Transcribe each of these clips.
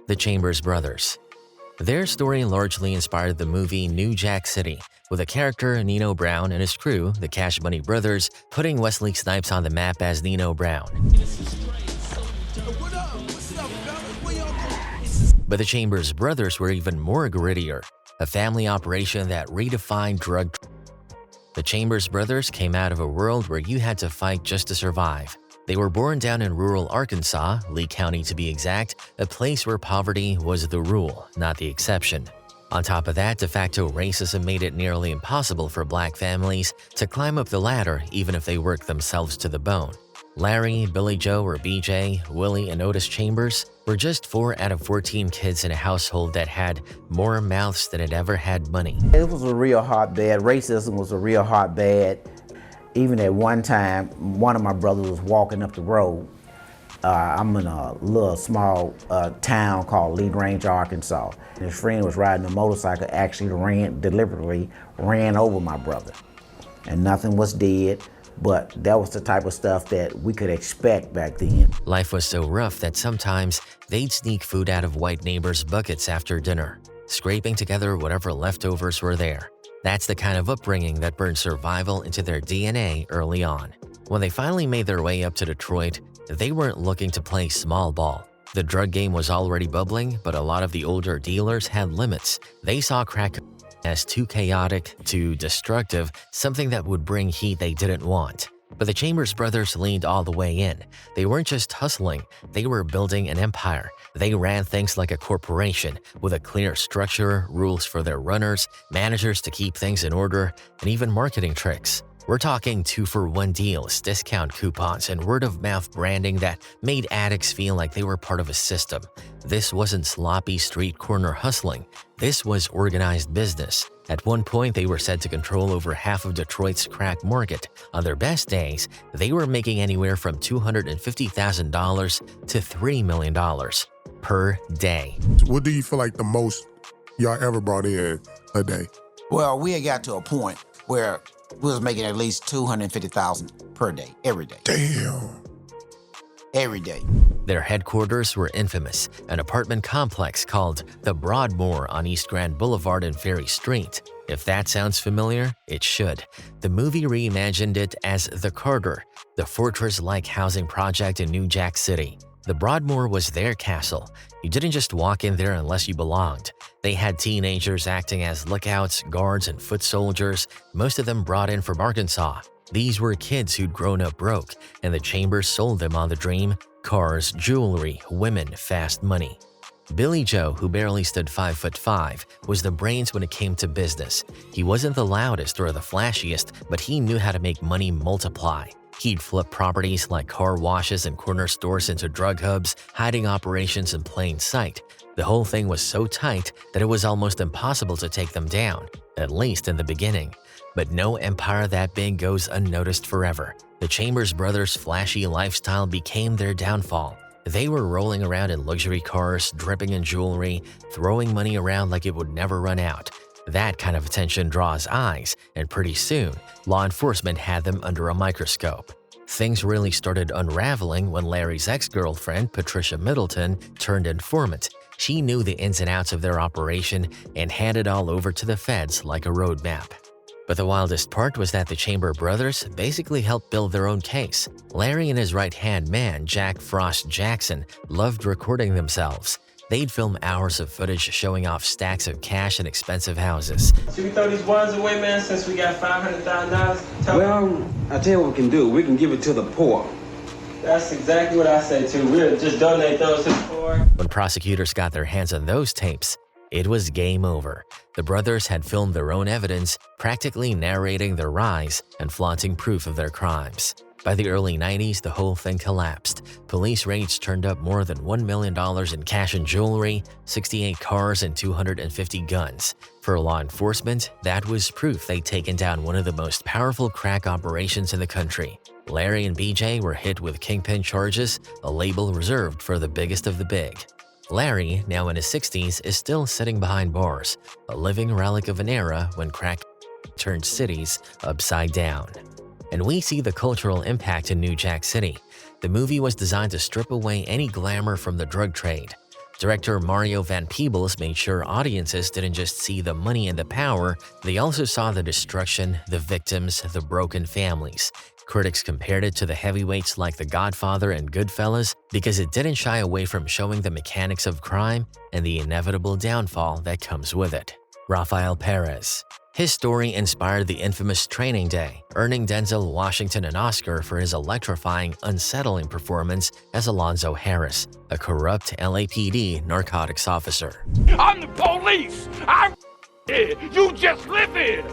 The Chambers Brothers. Their story largely inspired the movie New Jack City, with the character Nino Brown and his crew, the Cash Money Brothers, putting Wesley Snipes on the map as Nino Brown. But the Chambers Brothers were even more grittier, a family operation that redefined drug. The Chambers Brothers came out of a world where you had to fight just to survive. They were born down in rural Arkansas, Lee County to be exact, a place where poverty was the rule, not the exception. On top of that, de facto racism made it nearly impossible for black families to climb up the ladder even if they worked themselves to the bone. Larry, Billy Joe or BJ, Willie and Otis Chambers were just 4 out of 14 kids in a household that had more mouths than it ever had money. It was a real hotbed. Racism was a real hotbed. Even at one time, one of my brothers was walking up the road. I'm in a little small town called Lee Grange, Arkansas. His friend was riding a motorcycle, actually deliberately ran over my brother. And nothing was dead, but that was the type of stuff that we could expect back then. Life was so rough that sometimes they'd sneak food out of white neighbors' buckets after dinner, scraping together whatever leftovers were there. That's the kind of upbringing that burned survival into their DNA early on. When they finally made their way up to Detroit, they weren't looking to play small ball. The drug game was already bubbling, but a lot of the older dealers had limits. They saw crack as too chaotic, too destructive, something that would bring heat they didn't want. But the Chambers Brothers leaned all the way in. They weren't just hustling, they were building an empire. They ran things like a corporation, with a clear structure, rules for their runners, managers to keep things in order, and even marketing tricks. We're talking 2-for-1 deals, discount coupons, and word-of-mouth branding that made addicts feel like they were part of a system. This wasn't sloppy street corner hustling. This was organized business. At one point, they were said to control over half of Detroit's crack market. On their best days, they were making anywhere from $250,000 to $3 million per day. What do you feel like the most y'all ever brought in a day? Well, we had got to a point where we was making at least $250,000 per day, every day. Damn. Every day. Their headquarters were infamous, an apartment complex called the Broadmoor on East Grand Boulevard and Ferry Street. If that sounds familiar, it should. The movie reimagined it as The Carter, the fortress-like housing project in New Jack City. The Broadmoor was their castle. You didn't just walk in there unless you belonged. They had teenagers acting as lookouts, guards, and foot soldiers, most of them brought in from Arkansas. These were kids who'd grown up broke, and the Chambers sold them on the dream: cars, jewelry, women, fast money. Billy Joe, who barely stood 5'5", was the brains when it came to business. He wasn't the loudest or the flashiest, but he knew how to make money multiply. He'd flip properties like car washes and corner stores into drug hubs, hiding operations in plain sight. The whole thing was so tight that it was almost impossible to take them down, at least in the beginning. But no empire that big goes unnoticed forever. The Chambers Brothers' flashy lifestyle became their downfall. They were rolling around in luxury cars, dripping in jewelry, throwing money around like it would never run out. That kind of attention draws eyes, and pretty soon, law enforcement had them under a microscope. Things really started unraveling when Larry's ex-girlfriend, Patricia Middleton, turned informant. She knew the ins and outs of their operation and handed all over to the feds like a roadmap. But the wildest part was that the Chamber Brothers basically helped build their own case. Larry and his right-hand man, Jack Frost Jackson, loved recording themselves. They'd film hours of footage showing off stacks of cash and expensive houses. Should we throw these ones away, man, since we got $500,000? Well, I tell you what we can do. We can give it to the poor. That's exactly what I say, too. We'll just donate those to the poor. When prosecutors got their hands on those tapes, it was game over. The brothers had filmed their own evidence, practically narrating their rise and flaunting proof of their crimes. By the early 90s, the whole thing collapsed. Police raids turned up more than $1 million in cash and jewelry, 68 cars, and 250 guns. For law enforcement, that was proof they'd taken down one of the most powerful crack operations in the country. Larry and BJ were hit with kingpin charges, a label reserved for the biggest of the big. Larry, now in his 60s, is still sitting behind bars, a living relic of an era when crack turned cities upside down. And we see the cultural impact in New Jack City. The movie was designed to strip away any glamour from the drug trade. Director Mario Van Peebles made sure audiences didn't just see the money and the power, they also saw the destruction, the victims, the broken families. Critics compared it to the heavyweights like The Godfather and Goodfellas because it didn't shy away from showing the mechanics of crime and the inevitable downfall that comes with it. Raphael Perez. His story inspired the infamous Training Day, earning Denzel Washington an Oscar for his electrifying, unsettling performance as Alonzo Harris, a corrupt LAPD narcotics officer. I'm the police! I'm here! You just live here!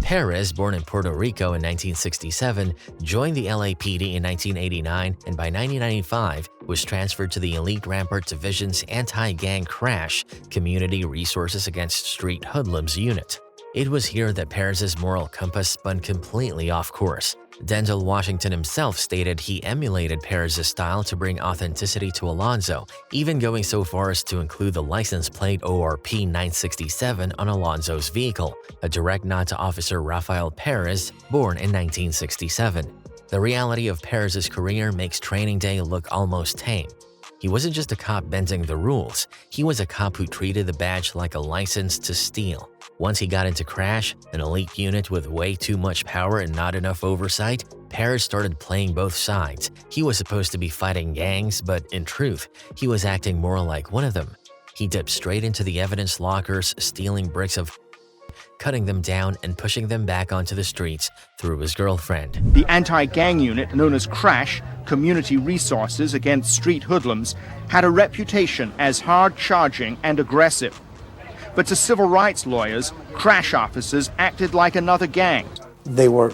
Perez, born in Puerto Rico in 1967, joined the LAPD in 1989 and by 1995 was transferred to the Elite Rampart Division's Anti-Gang Crash Community Resources Against Street Hoodlums unit. It was here that Perez's moral compass spun completely off course. Denzel Washington himself stated he emulated Perez's style to bring authenticity to Alonzo, even going so far as to include the license plate ORP 967 on Alonzo's vehicle, a direct nod to Officer Raphael Perez, born in 1967. The reality of Perez's career makes Training Day look almost tame. He wasn't just a cop bending the rules, he was a cop who treated the badge like a license to steal. Once he got into Crash, an elite unit with way too much power and not enough oversight, Perez started playing both sides. He was supposed to be fighting gangs, but in truth, he was acting more like one of them. He dipped straight into the evidence lockers, stealing bricks of cutting them down and pushing them back onto the streets through his girlfriend. The anti-gang unit, known as Crash, Community Resources Against Street Hoodlums, had a reputation as hard-charging and aggressive. But to civil rights lawyers, Crash officers acted like another gang. They were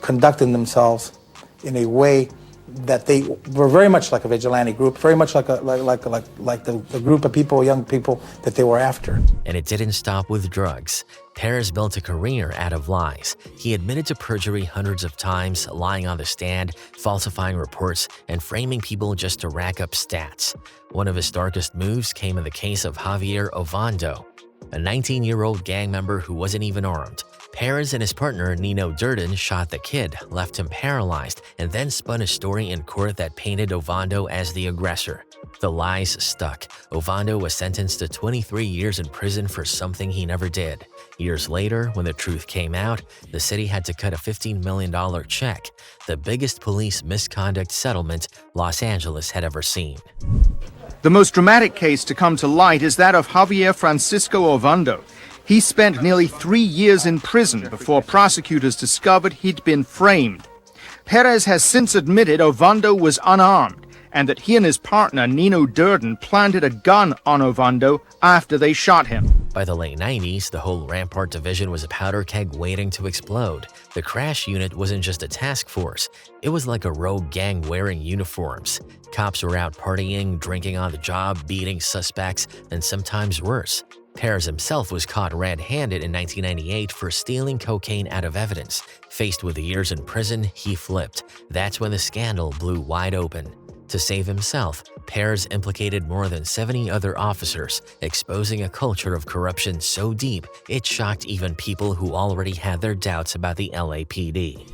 conducting themselves in a way that they were very much like a vigilante group, very much like the group of people, young people that they were after. And it didn't stop with drugs. Perez built a career out of lies. He admitted to perjury hundreds of times, lying on the stand, falsifying reports, and framing people just to rack up stats. One of his darkest moves came in the case of Javier Ovando, a 19-year-old gang member who wasn't even armed. Perez and his partner Nino Durden shot the kid, left him paralyzed, and then spun a story in court that painted Ovando as the aggressor. The lies stuck. Ovando was sentenced to 23 years in prison for something he never did. Years later, when the truth came out, the city had to cut a $15 million check, the biggest police misconduct settlement Los Angeles had ever seen. The most dramatic case to come to light is that of Javier Francisco Ovando. He spent nearly 3 years in prison before prosecutors discovered he'd been framed. Perez has since admitted Ovando was unarmed and that he and his partner Nino Durden planted a gun on Ovando after they shot him. By the late 90s, the whole Rampart division was a powder keg waiting to explode. The Crash unit wasn't just a task force, it was like a rogue gang wearing uniforms. Cops were out partying, drinking on the job, beating suspects, and sometimes worse. Perez himself was caught red-handed in 1998 for stealing cocaine out of evidence. Faced with years in prison, he flipped. That's when the scandal blew wide open. To save himself, Perez implicated more than 70 other officers, exposing a culture of corruption so deep it shocked even people who already had their doubts about the LAPD.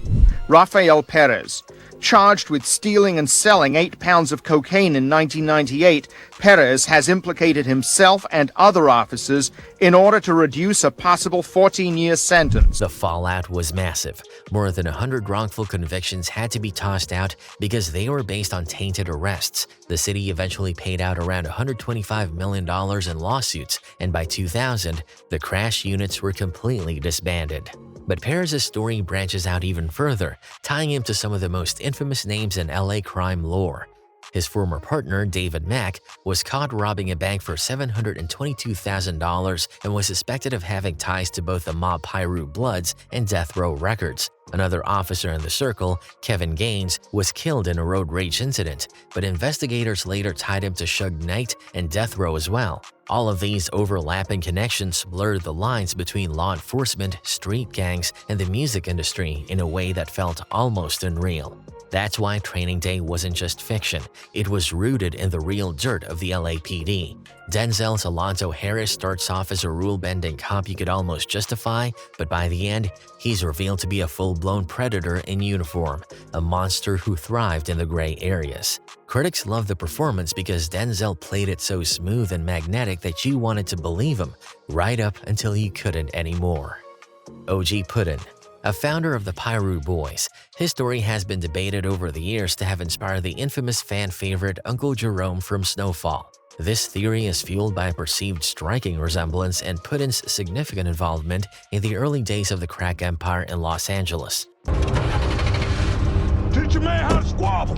Raphael Perez. Charged with stealing and selling 8 pounds of cocaine in 1998, Perez has implicated himself and other officers in order to reduce a possible 14-year sentence. The fallout was massive. More than 100 wrongful convictions had to be tossed out because they were based on tainted arrests. The city eventually paid out around $125 million in lawsuits, and by 2000, the Crash units were completely disbanded. But Perez's story branches out even further, tying him to some of the most infamous names in LA crime lore. His former partner, David Mack, was caught robbing a bank for $722,000 and was suspected of having ties to both the mob Piru Bloods and Death Row Records. Another officer in the circle, Kevin Gaines, was killed in a road rage incident, but investigators later tied him to Suge Knight and Death Row as well. All of these overlapping connections blurred the lines between law enforcement, street gangs, and the music industry in a way that felt almost unreal. That's why Training Day wasn't just fiction, it was rooted in the real dirt of the LAPD. Denzel's Alonzo Harris starts off as a rule-bending cop you could almost justify, but by the end, he's revealed to be a full-blown predator in uniform, a monster who thrived in the gray areas. Critics loved the performance because Denzel played it so smooth and magnetic that you wanted to believe him, right up until you couldn't anymore. OG Puddin. A founder of the Piru Boys, his story has been debated over the years to have inspired the infamous fan favorite Uncle Jerome from Snowfall. This theory is fueled by a perceived striking resemblance and Puddin's significant involvement in the early days of the crack empire in Los Angeles. Teach a man how to squabble.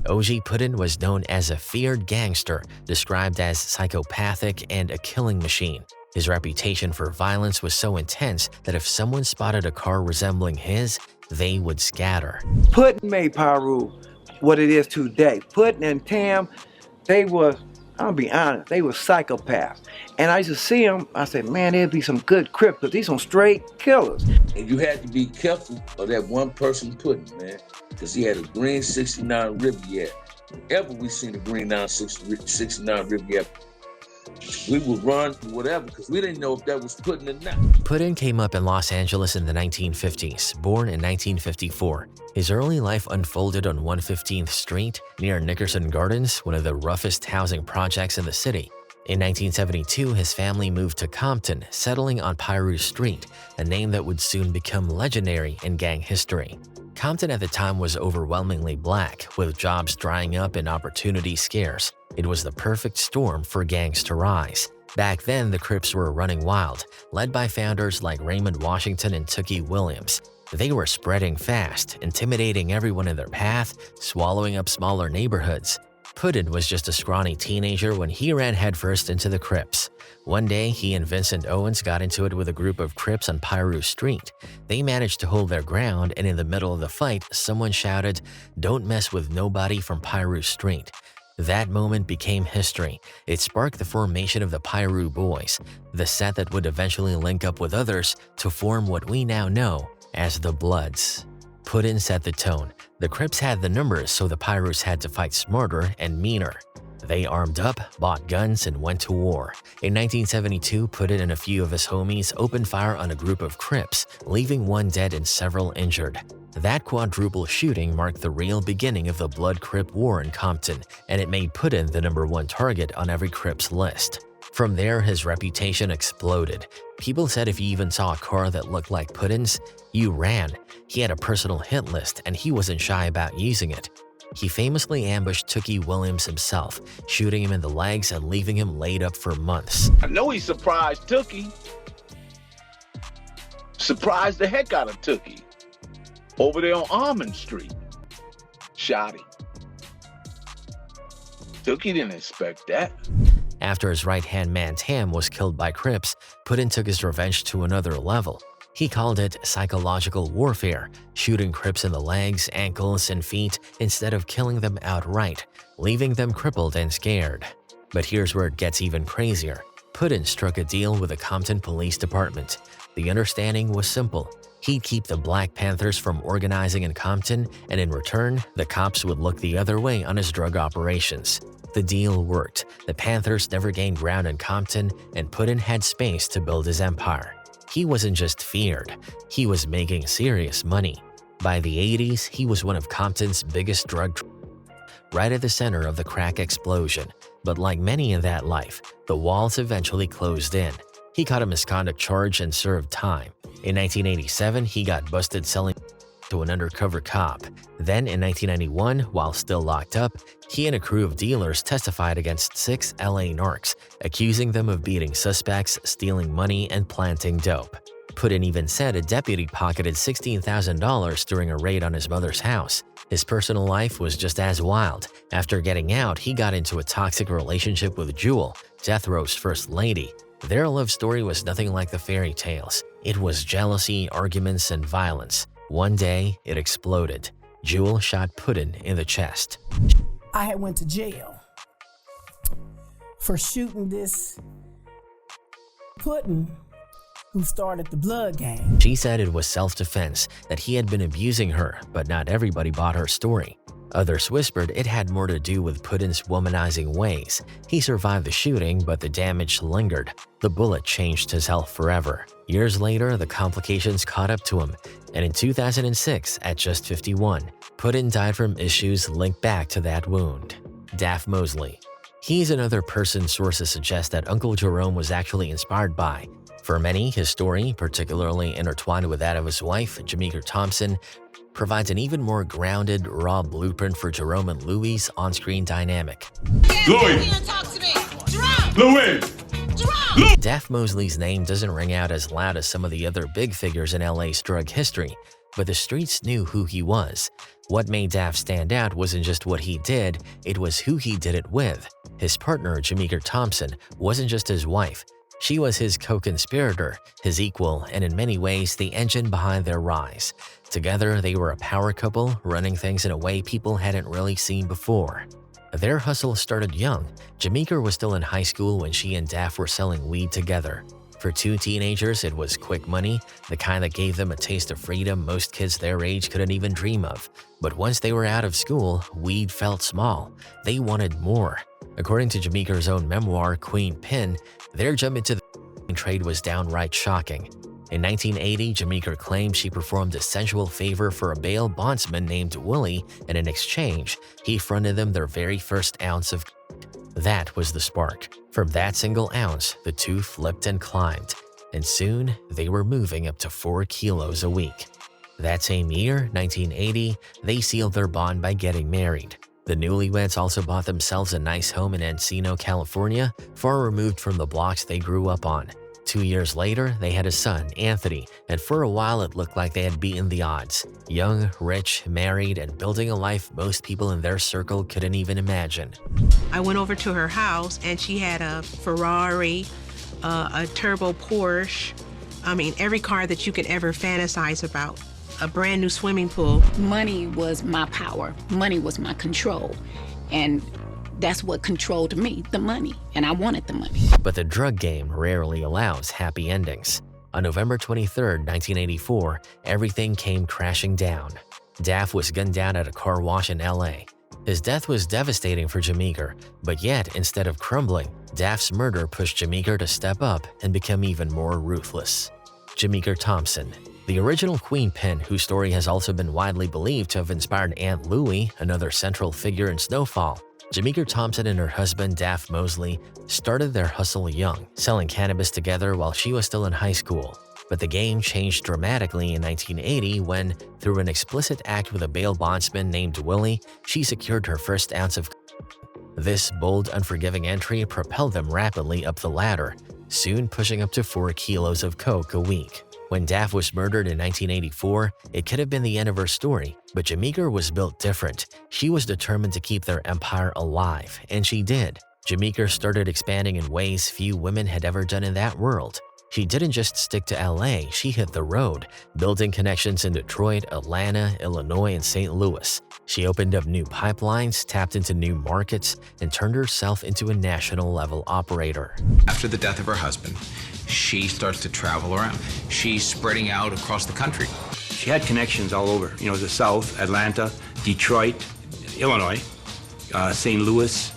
OG Puddin was known as a feared gangster, described as psychopathic and a killing machine. His reputation for violence was so intense that if someone spotted a car resembling his, they would scatter. Puddin made Piru what it is today. Puddin and Tam, they were, I'll be honest, they were psychopaths. And I used to see them, I said, man, there'd be some good Crips, because these some straight killers. And you had to be careful of that one person Puddin, man, because he had a green 69 Riviera. Ever we seen a green 69 Riviera, we would run whatever because we didn't know if that was Puddin or not. Puddin came up in Los Angeles in the 1950s, born in 1954. His early life unfolded on 115th Street near Nickerson Gardens, one of the roughest housing projects in the city. In 1972, his family moved to Compton, settling on Piru Street, a name that would soon become legendary in gang history. Compton at the time was overwhelmingly black, with jobs drying up and opportunities scarce. It was the perfect storm for gangs to rise. Back then, the Crips were running wild, led by founders like Raymond Washington and Tookie Williams. They were spreading fast, intimidating everyone in their path, swallowing up smaller neighborhoods. Puddin was just a scrawny teenager when he ran headfirst into the Crips. One day, he and Vincent Owens got into it with a group of Crips on Piru Street. They managed to hold their ground, and in the middle of the fight, someone shouted, "Don't mess with nobody from Piru Street." That moment became history. It sparked the formation of the Piru Boys, the set that would eventually link up with others to form what we now know as the Bloods. Puddin set the tone. The Crips had the numbers, so the Pirus had to fight smarter and meaner. They armed up, bought guns, and went to war. In 1972, Puddin and a few of his homies opened fire on a group of Crips, leaving one dead and several injured. That quadruple shooting marked the real beginning of the Blood-Crip War in Compton, and it made Puddin the #1 target on every Crip's list. From there, his reputation exploded. People said if you even saw a car that looked like Puddin's, you ran. He had a personal hit list, and he wasn't shy about using it. He famously ambushed Tookie Williams himself, shooting him in the legs and leaving him laid up for months. I know he surprised Tookie. Surprised the heck out of Tookie. Over there on Almond Street. Shot him. Tookie didn't expect that. After his right-hand man Tam was killed by Crips, Puddin took his revenge to another level. He called it psychological warfare, shooting Crips in the legs, ankles, and feet instead of killing them outright, leaving them crippled and scared. But here's where it gets even crazier. Puddin struck a deal with the Compton Police Department. The understanding was simple. He'd keep the Black Panthers from organizing in Compton, and in return, the cops would look the other way on his drug operations. The deal worked. The Panthers never gained ground in Compton, and Puddin had space to build his empire. He wasn't just feared, he was making serious money. By the 80s, he was one of Compton's biggest right at the center of the crack explosion. But like many in that life, the walls eventually closed in. He caught a misconduct charge and served time. In 1987, he got busted selling to an undercover cop. Then in 1991, while still locked up, he and a crew of dealers testified against 6 LA narcs, accusing them of beating suspects, stealing money, and planting dope. Puddin even said a deputy pocketed $16,000 during a raid on his mother's house. His personal life was just as wild. After getting out, he got into a toxic relationship with Jewel, Death Row's first lady. Their love story was nothing like the fairy tales. It was jealousy, arguments, and violence. One day, it exploded. Jewel shot Puddin in the chest. I had went to jail for shooting this Puddin, who started the blood gang. She said it was self-defense, that he had been abusing her, but not everybody bought her story. Others whispered it had more to do with Puddin's womanizing ways. He survived the shooting, but the damage lingered. The bullet changed his health forever. Years later, the complications caught up to him, and in 2006, at just 51, Puddin died from issues linked back to that wound. Daff Mosley. He's another person sources suggest that Uncle Jerome was actually inspired by. For many, his story, particularly intertwined with that of his wife, Jemeker Thompson, provides an even more grounded, raw blueprint for Jerome and Louis' on-screen dynamic. Louis! Louis! Daff Mosley's name doesn't ring out as loud as some of the other big figures in LA's drug history, but the streets knew who he was. What made Daff stand out wasn't just what he did, it was who he did it with. His partner, Jemeker Thompson, wasn't just his wife. She was his co-conspirator, his equal, and in many ways the engine behind their rise. Together, they were a power couple, running things in a way people hadn't really seen before. Their hustle started young. Jemeker was still in high school when she and Daff were selling weed together. For two teenagers, it was quick money, the kind that gave them a taste of freedom most kids their age couldn't even dream of. But once they were out of school, weed felt small. They wanted more. According to Jemeker's own memoir, Queen Pin, their jump into the trade was downright shocking. In 1980, Jemeker claimed she performed a sensual favor for a bail bondsman named Willie, and in exchange, he fronted them their very first ounce of. That was the spark. From that single ounce, the two flipped and climbed, and soon they were moving up to 4 kilos a week. That same year, 1980, they sealed their bond by getting married. The newlyweds also bought themselves a nice home in Encino, California, far removed from the blocks they grew up on. 2 years later, they had a son, Anthony, and for a while it looked like they had beaten the odds. Young, rich, married, and building a life most people in their circle couldn't even imagine. I went over to her house and she had a Ferrari, a turbo Porsche, every car that you could ever fantasize about. A brand new swimming pool. Money was my power. Money was my control. And that's what controlled me, the money. And I wanted the money. But the drug game rarely allows happy endings. On November 23, 1984, everything came crashing down. Daff was gunned down at a car wash in LA. His death was devastating for Jemeker, but yet, instead of crumbling, Daff's murder pushed Jemeker to step up and become even more ruthless. Jemeker Thompson. The original Queen Pin, whose story has also been widely believed to have inspired Aunt Louie, another central figure in Snowfall. Jemeker Thompson and her husband, Daff Mosley, started their hustle young, selling cannabis together while she was still in high school. But the game changed dramatically in 1980 when, through an explicit act with a bail bondsman named Willie, she secured her first ounce of. This bold, unforgiving entry propelled them rapidly up the ladder, soon pushing up to 4 kilos of coke a week. When Daff was murdered in 1984, it could have been the end of her story, but Jemeker was built different. She was determined to keep their empire alive, and she did. Jemeker started expanding in ways few women had ever done in that world. She didn't just stick to LA, she hit the road, building connections in Detroit, Atlanta, Illinois, and St. Louis. She opened up new pipelines, tapped into new markets, and turned herself into a national-level operator. After the death of her husband, she starts to travel around. She's spreading out across the country. She had connections all over, the South, Atlanta, Detroit, Illinois, St. Louis.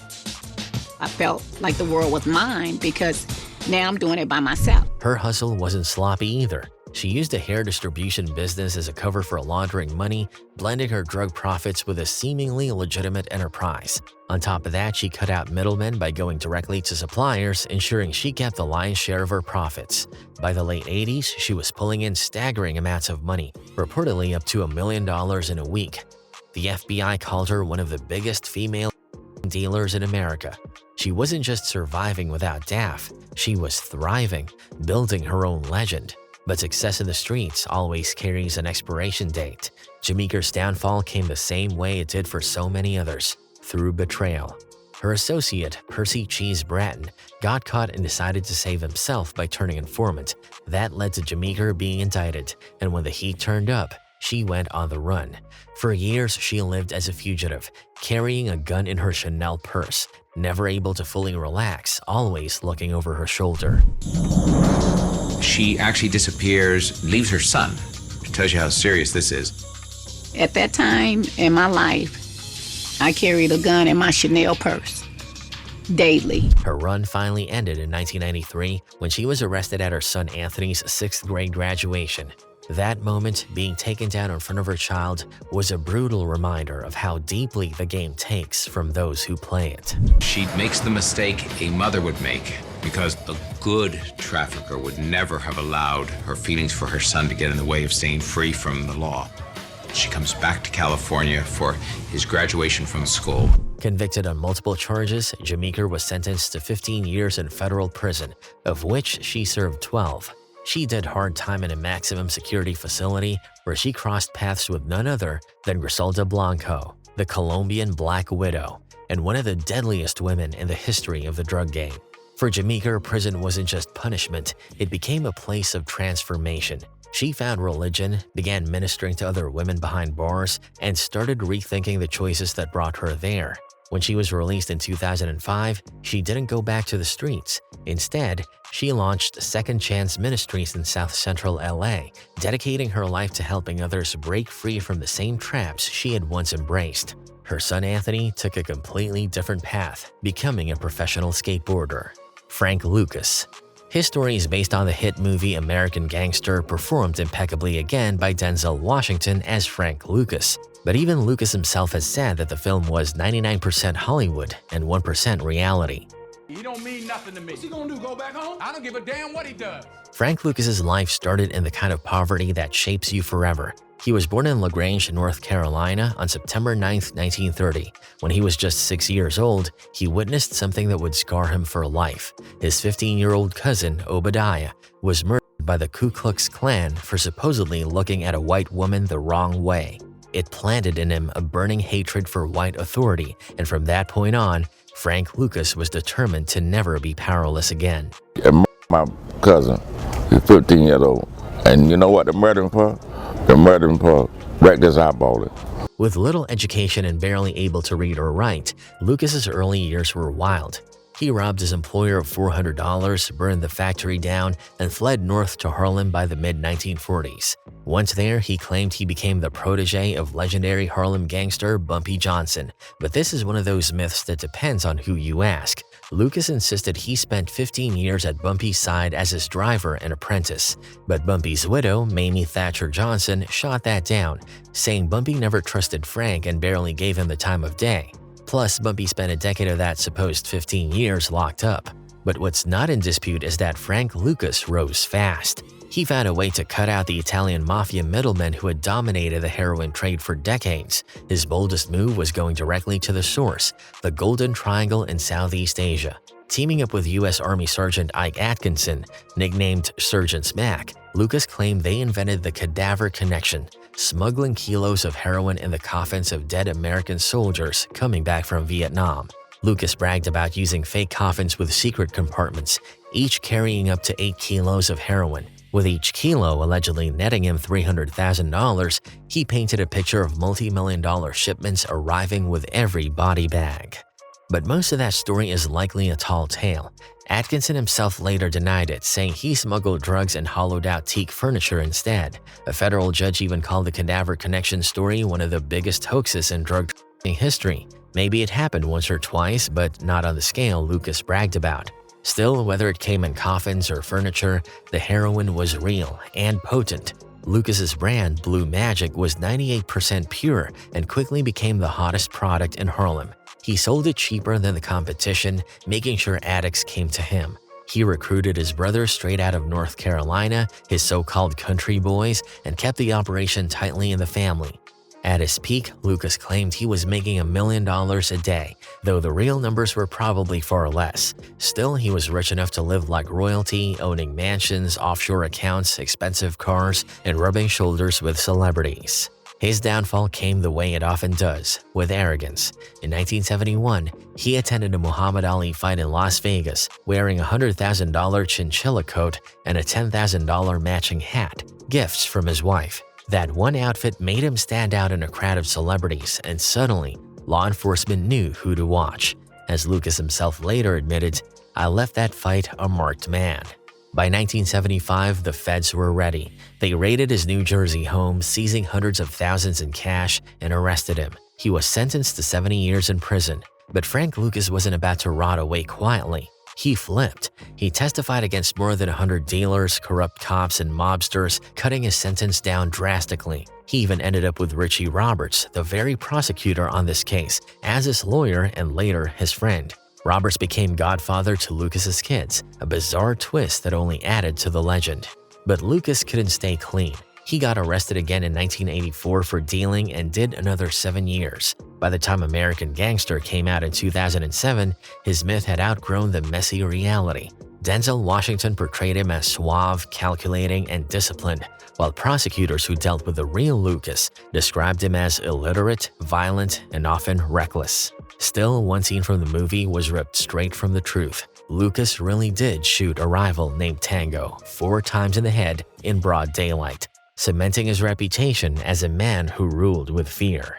I felt like the world was mine because now I'm doing it by myself. Her hustle wasn't sloppy either. She used a hair distribution business as a cover for laundering money, blending her drug profits with a seemingly legitimate enterprise. On top of that, she cut out middlemen by going directly to suppliers, ensuring she kept the lion's share of her profits. By the late 80s, she was pulling in staggering amounts of money, reportedly up to $1 million in a week. The FBI called her one of the biggest female dealers in America. She wasn't just surviving without Daff, she was thriving, building her own legend. But success in the streets always carries an expiration date. Jemeker's downfall came the same way it did for so many others, through betrayal. Her associate, Percy Cheese Bratton, got caught and decided to save himself by turning informant. That led to Jemeker being indicted, and when the heat turned up, she went on the run. For years, she lived as a fugitive, carrying a gun in her Chanel purse, never able to fully relax, always looking over her shoulder. She actually disappears, leaves her son. It tells you how serious this is. At that time in my life, I carried a gun in my Chanel purse daily. Her run finally ended in 1993 when she was arrested at her son Anthony's 6th grade graduation. That moment, being taken down in front of her child, was a brutal reminder of how deeply the game takes from those who play it. She makes the mistake a mother would make, because a good trafficker would never have allowed her feelings for her son to get in the way of staying free from the law. She comes back to California for his graduation from school. Convicted on multiple charges, Jemeker was sentenced to 15 years in federal prison, of which she served 12. She did hard time in a maximum security facility where she crossed paths with none other than Griselda Blanco, the Colombian Black Widow, and one of the deadliest women in the history of the drug game. For Jemeker, prison wasn't just punishment, it became a place of transformation. She found religion, began ministering to other women behind bars, and started rethinking the choices that brought her there. When she was released in 2005, she didn't go back to the streets. Instead, she launched Second Chance Ministries in South Central LA, dedicating her life to helping others break free from the same traps she had once embraced. Her son Anthony took a completely different path, becoming a professional skateboarder. Frank Lucas. His story is based on the hit movie American Gangster, performed impeccably again by Denzel Washington as Frank Lucas. But even Lucas himself has said that the film was 99% Hollywood and 1% reality. He don't mean nothing to me. What's he gonna do, go back home? I don't give a damn what he does. Frank Lucas's life started in the kind of poverty that shapes you forever. He was born in LaGrange, North Carolina on September 9, 1930. When he was just 6 years old, he witnessed something that would scar him for life. His 15-year-old cousin, Obadiah, was murdered by the Ku Klux Klan for supposedly looking at a white woman the wrong way. It planted in him a burning hatred for white authority, and from that point on, Frank Lucas was determined to never be powerless again. My cousin, he's 15 years old, and you know what the murdering for? The murdering for wrecked his eyeball. With little education and barely able to read or write, Lucas's early years were wild. He robbed his employer of $400, burned the factory down, and fled north to Harlem by the mid-1940s. Once there, he claimed he became the protege of legendary Harlem gangster Bumpy Johnson. But this is one of those myths that depends on who you ask. Lucas insisted he spent 15 years at Bumpy's side as his driver and apprentice. But Bumpy's widow, Mamie Thatcher Johnson, shot that down, saying Bumpy never trusted Frank and barely gave him the time of day. Plus, Bumpy spent a decade of that supposed 15 years locked up. But what's not in dispute is that Frank Lucas rose fast. He found a way to cut out the Italian mafia middlemen who had dominated the heroin trade for decades. His boldest move was going directly to the source, the Golden Triangle in Southeast Asia. Teaming up with U.S. Army Sergeant Ike Atkinson, nicknamed Sergeant Smack, Lucas claimed they invented the cadaver connection, smuggling kilos of heroin in the coffins of dead American soldiers coming back from Vietnam. Lucas bragged about using fake coffins with secret compartments, each carrying up to 8 kilos of heroin. With each kilo allegedly netting him $300,000, he painted a picture of multi-million-dollar shipments arriving with every body bag. But most of that story is likely a tall tale. Atkinson himself later denied it, saying he smuggled drugs and hollowed out teak furniture instead. A federal judge even called the cadaver connection story one of the biggest hoaxes in drug trafficking history. Maybe it happened once or twice, but not on the scale Lucas bragged about. Still, whether it came in coffins or furniture, the heroin was real and potent. Lucas's brand, Blue Magic, was 98% pure and quickly became the hottest product in Harlem. He sold it cheaper than the competition, making sure addicts came to him. He recruited his brother straight out of North Carolina, his so-called country boys, and kept the operation tightly in the family. At his peak, Lucas claimed he was making $1 million a day, though the real numbers were probably far less. Still, he was rich enough to live like royalty, owning mansions, offshore accounts, expensive cars, and rubbing shoulders with celebrities. His downfall came the way it often does, with arrogance. In 1971, he attended a Muhammad Ali fight in Las Vegas, wearing a $100,000 chinchilla coat and a $10,000 matching hat, gifts from his wife. That one outfit made him stand out in a crowd of celebrities, and suddenly, law enforcement knew who to watch. As Lucas himself later admitted, "I left that fight a marked man." By 1975, the feds were ready. They raided his New Jersey home, seizing hundreds of thousands in cash, and arrested him. He was sentenced to 70 years in prison. But Frank Lucas wasn't about to rot away quietly. He flipped. He testified against more than 100 dealers, corrupt cops, and mobsters, cutting his sentence down drastically. He even ended up with Richie Roberts, the very prosecutor on this case, as his lawyer and later his friend. Roberts became godfather to Lucas's kids, a bizarre twist that only added to the legend. But Lucas couldn't stay clean. He got arrested again in 1984 for dealing and did another 7 years. By the time American Gangster came out in 2007, his myth had outgrown the messy reality. Denzel Washington portrayed him as suave, calculating, and disciplined, while prosecutors who dealt with the real Lucas described him as illiterate, violent, and often reckless. Still, one scene from the movie was ripped straight from the truth. Lucas really did shoot a rival named Tango 4 times in the head in broad daylight, cementing his reputation as a man who ruled with fear.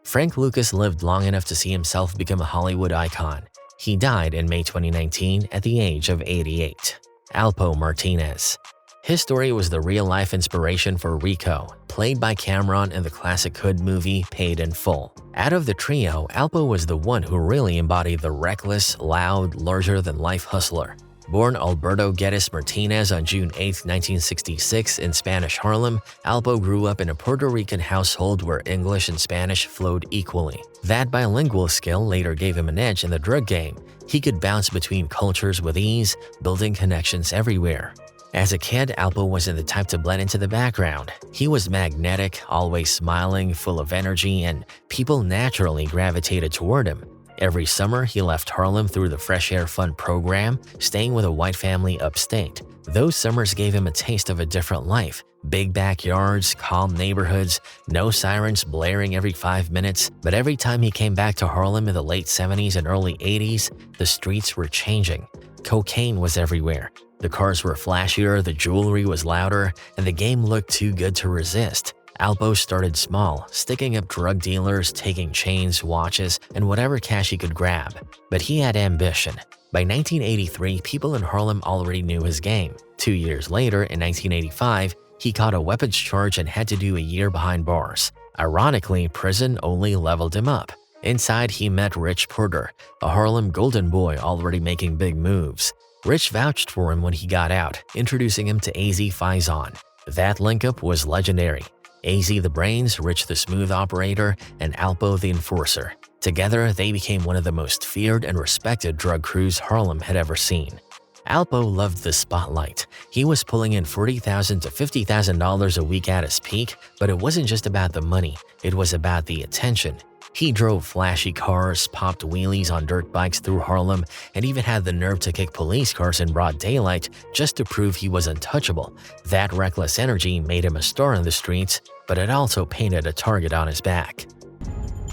Frank Lucas lived long enough to see himself become a Hollywood icon. He died in May 2019 at the age of 88. Alpo Martinez. His story was the real-life inspiration for Rico, played by Cameron in the classic Hood movie Paid in Full. Out of the trio, Alpo was the one who really embodied the reckless, loud, larger-than-life hustler. Born Alberto Geddes Martinez on June 8, 1966 in Spanish Harlem, Alpo grew up in a Puerto Rican household where English and Spanish flowed equally. That bilingual skill later gave him an edge in the drug game. He could bounce between cultures with ease, building connections everywhere. As a kid, Alpo wasn't the type to blend into the background. He was magnetic, always smiling, full of energy, and people naturally gravitated toward him. Every summer, he left Harlem through the Fresh Air Fund program, staying with a white family upstate. Those summers gave him a taste of a different life. Big backyards, calm neighborhoods, no sirens blaring every 5 minutes. But every time he came back to Harlem in the late 70s and early 80s, the streets were changing. Cocaine was everywhere. The cars were flashier, the jewelry was louder, and the game looked too good to resist. Alpo started small, sticking up drug dealers, taking chains, watches, and whatever cash he could grab. But he had ambition. By 1983, people in Harlem already knew his game. 2 years later, in 1985, he caught a weapons charge and had to do a year behind bars. Ironically, prison only leveled him up. Inside, he met Rich Porter, a Harlem golden boy already making big moves. Rich vouched for him when he got out, introducing him to Azie Faison. That link-up was legendary. Azie the brains, Rich the smooth operator, and Alpo the enforcer. Together, they became one of the most feared and respected drug crews Harlem had ever seen. Alpo loved the spotlight. He was pulling in $40,000 to $50,000 a week at his peak, but it wasn't just about the money, it was about the attention. He drove flashy cars, popped wheelies on dirt bikes through Harlem, and even had the nerve to kick police cars in broad daylight just to prove he was untouchable. That reckless energy made him a star in the streets, but it also painted a target on his back.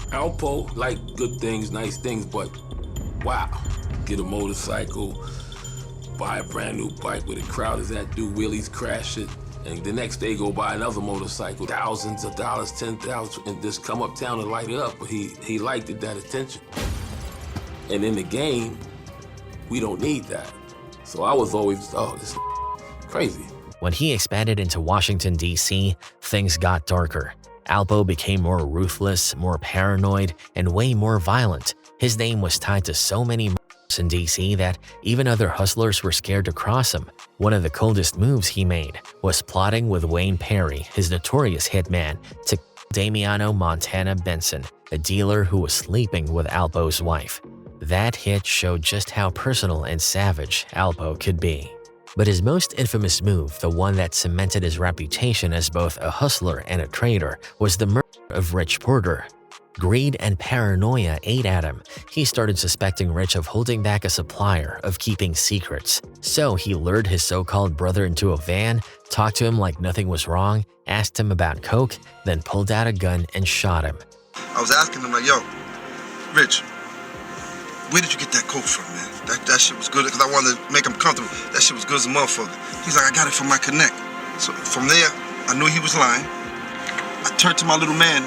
Alpo liked good things, nice things, but wow, get a motorcycle, buy a brand new bike where the crowd is at, do wheelies, crash it, and the next day go buy another motorcycle, thousands of dollars, 10,000, and just come uptown and light it up. But he liked it, that attention. And in the game, we don't need that. So I was always, oh, this is crazy. When he expanded into Washington, D.C., things got darker. Alpo became more ruthless, more paranoid, and way more violent. His name was tied to so many in D.C. that even other hustlers were scared to cross him. One of the coldest moves he made was plotting with Wayne Perry, his notorious hitman, to Damiano Montana Benson, a dealer who was sleeping with Alpo's wife. That hit showed just how personal and savage Alpo could be. But his most infamous move, the one that cemented his reputation as both a hustler and a traitor, was the murder of Rich Porter. Greed and paranoia ate at him. He started suspecting Rich of holding back a supplier, of keeping secrets. So he lured his so-called brother into a van, talked to him like nothing was wrong, asked him about coke, then pulled out a gun and shot him. I was asking him like, yo, Rich, where did you get that coke from, man? That shit was good, because I wanted to make him comfortable. That shit was good as a motherfucker. He's like, I got it from my connect. So from there, I knew he was lying. I turned to my little man.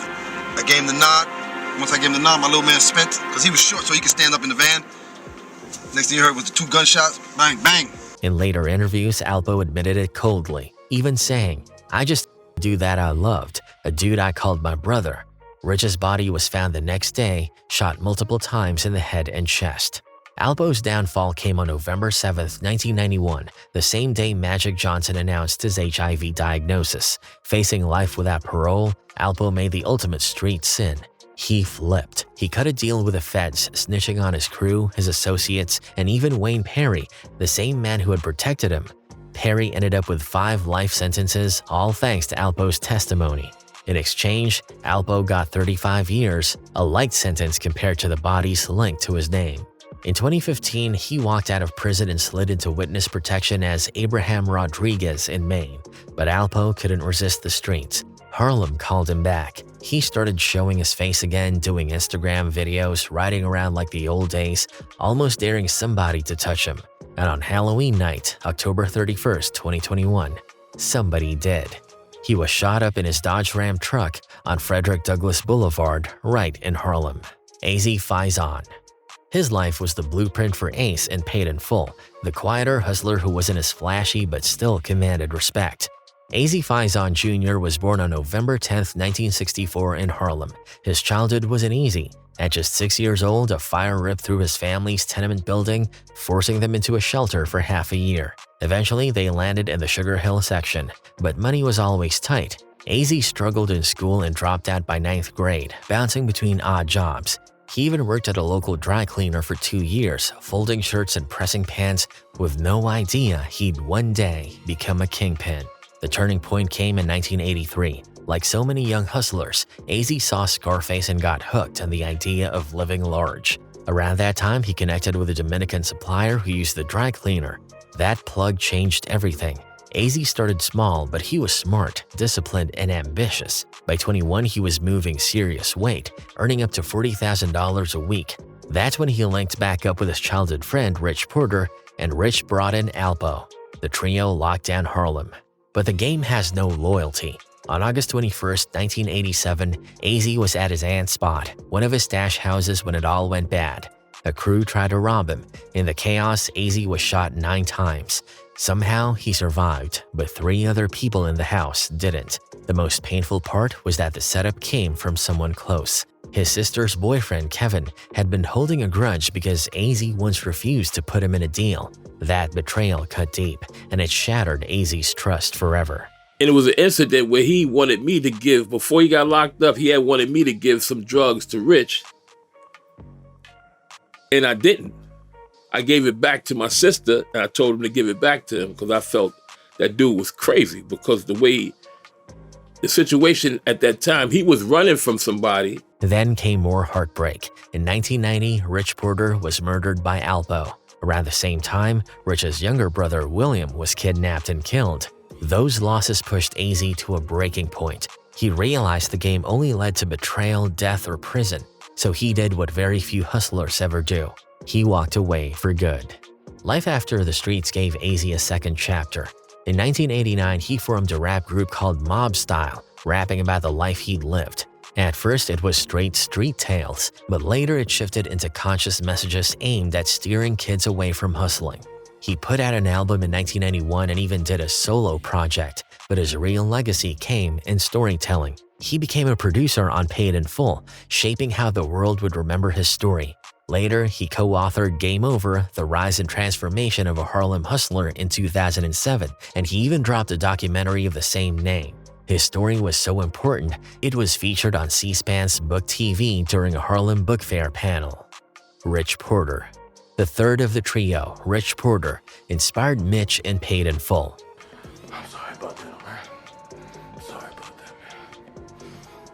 I gave him the nod. Once I gave him the nod, my little man spent, because he was short so he could stand up in the van. Next thing you heard was the 2 gunshots, bang, bang. In later interviews, Alpo admitted it coldly, even saying, "I just a dude that I loved, a dude I called my brother." Rich's body was found the next day, shot multiple times in the head and chest. Alpo's downfall came on November 7, 1991, the same day Magic Johnson announced his HIV diagnosis. Facing life without parole, Alpo made the ultimate street sin. He flipped. He cut a deal with the feds, snitching on his crew, his associates, and even Wayne Perry, the same man who had protected him. Perry ended up with 5 life sentences, all thanks to Alpo's testimony. In exchange, Alpo got 35 years, a light sentence compared to the bodies linked to his name. In 2015, he walked out of prison and slid into witness protection as Abraham Rodriguez in Maine. But Alpo couldn't resist the streets. Harlem called him back. He started showing his face again, doing Instagram videos, riding around like the old days, almost daring somebody to touch him. And on Halloween night, October 31st, 2021, somebody did. He was shot up in his Dodge Ram truck on Frederick Douglass Boulevard, right in Harlem. Azie Faison. His life was the blueprint for Ace and Paid in Full, the quieter hustler who wasn't as flashy but still commanded respect. Azie Faison Jr. was born on November 10, 1964 in Harlem. His childhood wasn't easy. At just 6 years old, a fire ripped through his family's tenement building, forcing them into a shelter for half a year. Eventually, they landed in the Sugar Hill section, but money was always tight. Azie struggled in school and dropped out by 9th grade, bouncing between odd jobs. He even worked at a local dry cleaner for 2 years, folding shirts and pressing pans, with no idea he'd one day become a kingpin. The turning point came in 1983. Like so many young hustlers, Azie saw Scarface and got hooked on the idea of living large. Around that time, he connected with a Dominican supplier who used the dry cleaner. That plug changed everything. Azie started small, but he was smart, disciplined, and ambitious. By 21, he was moving serious weight, earning up to $40,000 a week. That's when he linked back up with his childhood friend Rich Porter, and Rich brought in Alpo. The trio locked down Harlem. But the game has no loyalty. On August 21, 1987, Azie was at his aunt's spot, one of his stash houses when it all went bad. A crew tried to rob him. In the chaos, Azie was shot 9 times. Somehow, he survived, but 3 other people in the house didn't. The most painful part was that the setup came from someone close. His sister's boyfriend, Kevin, had been holding a grudge because Azie once refused to put him in a deal. That betrayal cut deep, and it shattered Azie's trust forever. And it was an incident where he wanted me to give, before he got locked up, he had wanted me to give some drugs to Rich. And I didn't. I gave it back to my sister, and I told him to give it back to him because I felt that dude was crazy, because the way the situation at that time, he was running from somebody. Then came more heartbreak. In 1990, Rich Porter was murdered by Alpo. Around the same time, Rich's younger brother, William, was kidnapped and killed. Those losses pushed Azie to a breaking point. He realized the game only led to betrayal, death, or prison, so he did what very few hustlers ever do. He walked away for good. Life after the streets gave Azie a second chapter. In 1989, he formed a rap group called Mob Style, rapping about the life he'd lived. At first, it was straight street tales, but later it shifted into conscious messages aimed at steering kids away from hustling. He put out an album in 1991 and even did a solo project, but his real legacy came in storytelling. He became a producer on Paid in Full, shaping how the world would remember his story. Later, he co-authored Game Over, The Rise and Transformation of a Harlem Hustler in 2007, and he even dropped a documentary of the same name. His story was so important, it was featured on C-SPAN's Book TV during a Harlem Book Fair panel. Rich Porter. The third of the trio, Rich Porter, inspired Mitch in Paid in Full. I'm sorry about that, man. I'm sorry about that,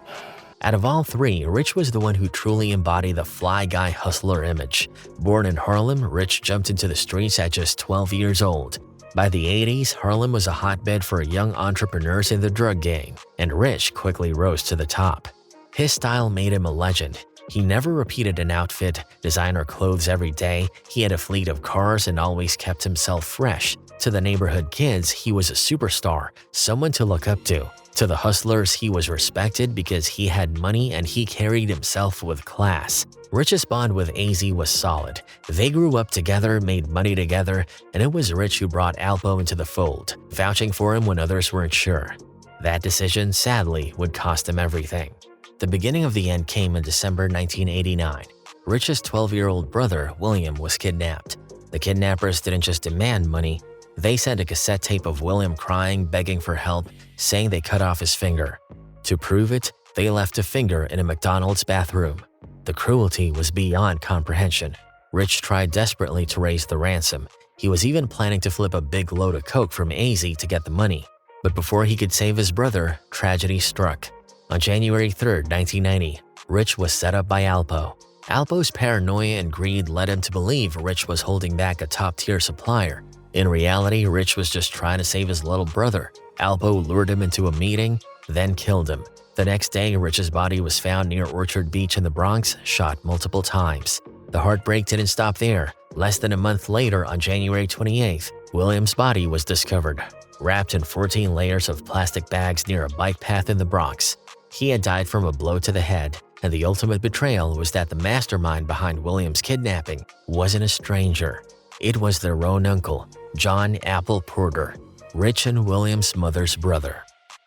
man. Out of all 3, Rich was the one who truly embodied the fly guy hustler image. Born in Harlem, Rich jumped into the streets at just 12 years old. By the 80s, Harlem was a hotbed for young entrepreneurs in the drug game, and Rich quickly rose to the top. His style made him a legend. He never repeated an outfit, designer clothes every day, he had a fleet of cars and always kept himself fresh. To the neighborhood kids, he was a superstar, someone to look up to. To the hustlers, he was respected because he had money and he carried himself with class. Rich's bond with Azie was solid. They grew up together, made money together, and it was Rich who brought Alpo into the fold, vouching for him when others weren't sure. That decision, sadly, would cost him everything. The beginning of the end came in December 1989. Rich's 12-year-old brother, William, was kidnapped. The kidnappers didn't just demand money. They sent a cassette tape of William crying, begging for help, saying they cut off his finger. To prove it, they left a finger in a McDonald's bathroom. The cruelty was beyond comprehension. Rich tried desperately to raise the ransom. He was even planning to flip a big load of coke from Azie to get the money. But before he could save his brother, tragedy struck. On January 3, 1990, Rich was set up by Alpo. Alpo's paranoia and greed led him to believe Rich was holding back a top-tier supplier. In reality, Rich was just trying to save his little brother. Alpo lured him into a meeting, then killed him. The next day, Rich's body was found near Orchard Beach in the Bronx, shot multiple times. The heartbreak didn't stop there. Less than a month later, on January 28th, William's body was discovered, wrapped in 14 layers of plastic bags near a bike path in the Bronx. He had died from a blow to the head, and the ultimate betrayal was that the mastermind behind William's kidnapping wasn't a stranger. It was their own uncle, John Apple Porter, Rich and William's mother's brother,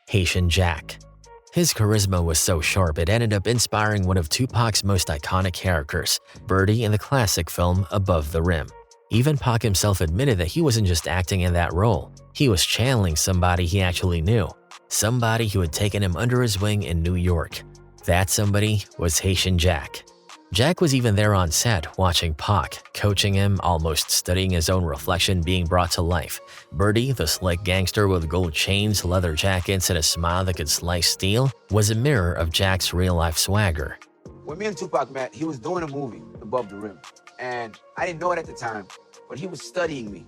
Haitian Jack. His charisma was so sharp it ended up inspiring one of Tupac's most iconic characters, Birdie in the classic film Above the Rim. Even Pac himself admitted that he wasn't just acting in that role, he was channeling somebody he actually knew, somebody who had taken him under his wing in New York. That somebody was Haitian Jack. Jack was even there on set, watching Pac, coaching him, almost studying his own reflection being brought to life. Birdie, the slick gangster with gold chains, leather jackets, and a smile that could slice steel, was a mirror of Jack's real-life swagger. When me and Tupac met, he was doing a movie, Above the Rim. And I didn't know it at the time, but he was studying me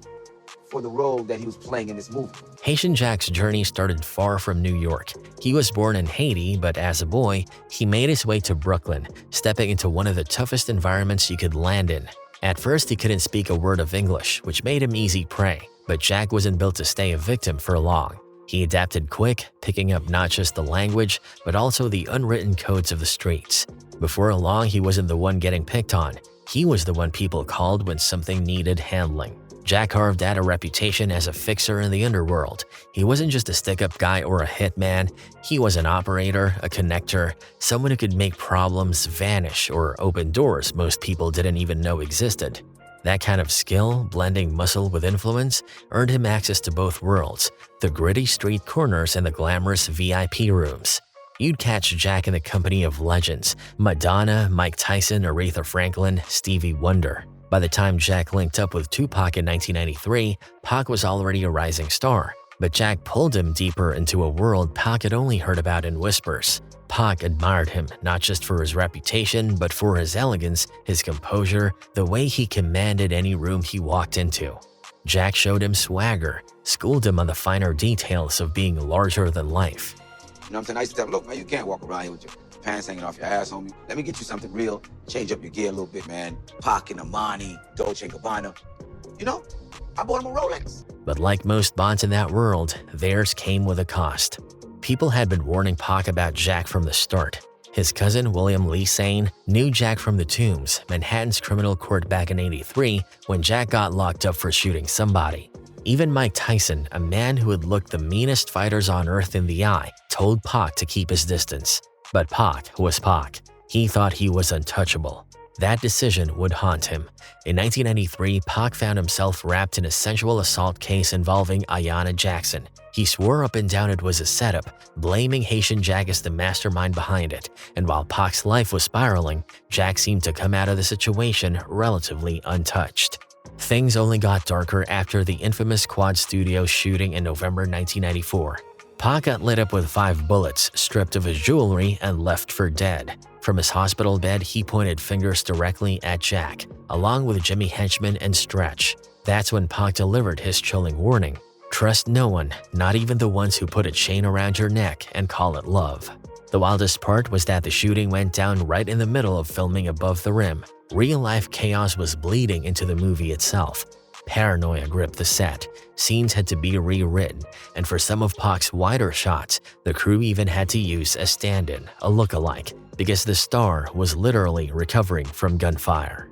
for the role that he was playing in this movie. Haitian Jack's journey started far from New York. He was born in Haiti, but as a boy, he made his way to Brooklyn, stepping into one of the toughest environments you could land in. At first, he couldn't speak a word of English, which made him easy prey, but Jack wasn't built to stay a victim for long. He adapted quick, picking up not just the language, but also the unwritten codes of the streets. Before long, he wasn't the one getting picked on. He was the one people called when something needed handling. Jack carved out a reputation as a fixer in the underworld. He wasn't just a stick-up guy or a hitman. He was an operator, a connector, someone who could make problems vanish or open doors most people didn't even know existed. That kind of skill, blending muscle with influence, earned him access to both worlds, the gritty street corners and the glamorous VIP rooms. You'd catch Jack in the company of legends, Madonna, Mike Tyson, Aretha Franklin, Stevie Wonder. By the time Jack linked up with Tupac in 1993, Pac was already a rising star, but Jack pulled him deeper into a world Pac had only heard about in whispers. Pac admired him not just for his reputation, but for his elegance, his composure, the way he commanded any room he walked into. Jack showed him swagger, schooled him on the finer details of being larger than life. You know what I'm saying? I used to tell him, look, man, you can't walk around here with your pants hanging off your ass, homie. Let me get you something real. Change up your gear a little bit, man. Pac and Armani, Dolce & Gabbana. You know, I bought him a Rolex. But like most bonds in that world, theirs came with a cost. People had been warning Pac about Jack from the start. His cousin, William Lee Sane, knew Jack from the Tombs, Manhattan's criminal court back in '83 when Jack got locked up for shooting somebody. Even Mike Tyson, a man who had looked the meanest fighters on earth in the eye, told Pac to keep his distance. But Pac was Pac. He thought he was untouchable. That decision would haunt him. In 1993, Pac found himself wrapped in a sensual assault case involving Ayanna Jackson. He swore up and down it was a setup, blaming Haitian Jack as the mastermind behind it. And while Pac's life was spiraling, Jack seemed to come out of the situation relatively untouched. Things only got darker after the infamous Quad Studios shooting in November 1994. Pac got lit up with 5 bullets, stripped of his jewelry, and left for dead. From his hospital bed, he pointed fingers directly at Jack, along with Jimmy Henchman and Stretch. That's when Pac delivered his chilling warning. Trust no one, not even the ones who put a chain around your neck and call it love. The wildest part was that the shooting went down right in the middle of filming Above the Rim. Real-life chaos was bleeding into the movie itself. Paranoia gripped the set. Scenes had to be rewritten, and for some of Pac's wider shots, the crew even had to use a stand-in, a look-alike, because the star was literally recovering from gunfire.